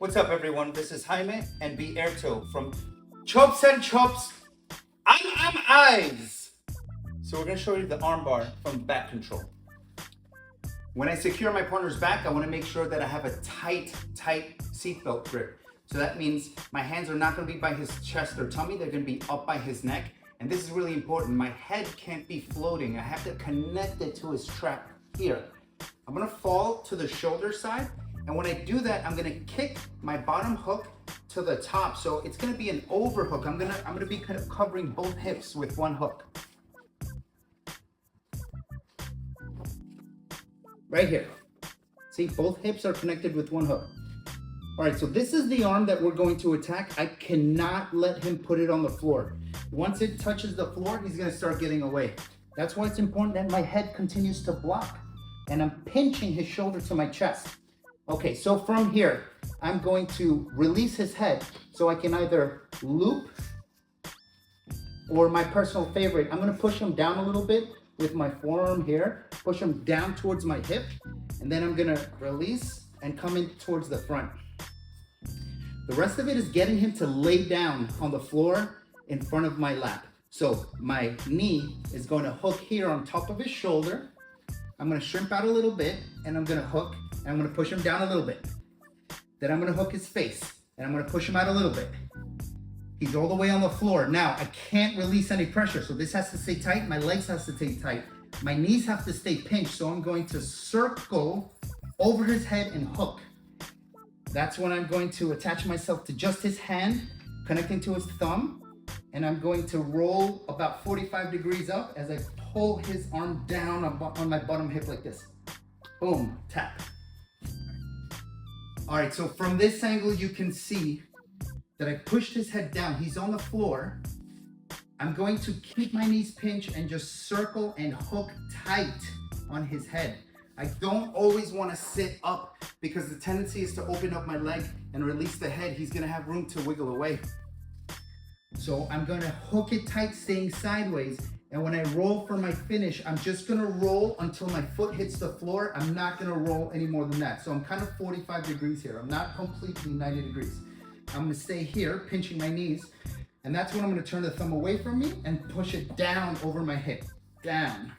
What's up, everyone? This is Jaime and Bierto from Chops and Chops. I'm Eyes. So we're gonna show you the armbar from back control. When I secure my partner's back, I wanna make sure that I have a tight seatbelt grip. So that means my hands are not gonna be by his chest or tummy, they're gonna be up by his neck. And this is really important. My head can't be floating. I have to connect it to his trap here. I'm gonna fall to the shoulder side. And when I do that, I'm gonna kick my bottom hook to the top. So it's gonna be an overhook. I'm gonna be kind of covering both hips with one hook. Right here. See, both hips are connected with one hook. All right, so this is the arm that we're going to attack. I cannot let him put it on the floor. Once it touches the floor, he's gonna start getting away. That's why it's important that my head continues to block and I'm pinching his shoulder to my chest. Okay, so from here, I'm going to release his head so I can either loop or my personal favorite, I'm gonna push him down a little bit with my forearm here, push him down towards my hip, and then I'm gonna release and come in towards the front. The rest of it is getting him to lay down on the floor in front of my lap. So my knee is going to hook here on top of his shoulder. I'm gonna shrimp out a little bit and I'm gonna hook and I'm gonna push him down a little bit. Then I'm gonna hook his face and I'm gonna push him out a little bit. He's all the way on the floor. Now I can't release any pressure, so this has to stay tight. My legs have to stay tight. My knees have to stay pinched, so I'm going to circle over his head and hook. That's when I'm going to attach myself to just his hand, connecting to his thumb, and I'm going to roll about 45 degrees up as I pull his arm down on my bottom hip like this. Boom, tap. All right, so from this angle, you can see that I pushed his head down. He's on the floor. I'm going to keep my knees pinched and just circle and hook tight on his head. I don't always want to sit up because the tendency is to open up my leg and release the head. He's going to have room to wiggle away. So I'm going to hook it tight, staying sideways. And when I roll for my finish, I'm just going to roll until my foot hits the floor. I'm not going to roll any more than that. So I'm kind of 45 degrees here. I'm not completely 90 degrees. I'm going to stay here, pinching my knees. And that's when I'm going to turn the thumb away from me and push it down over my hip. Down.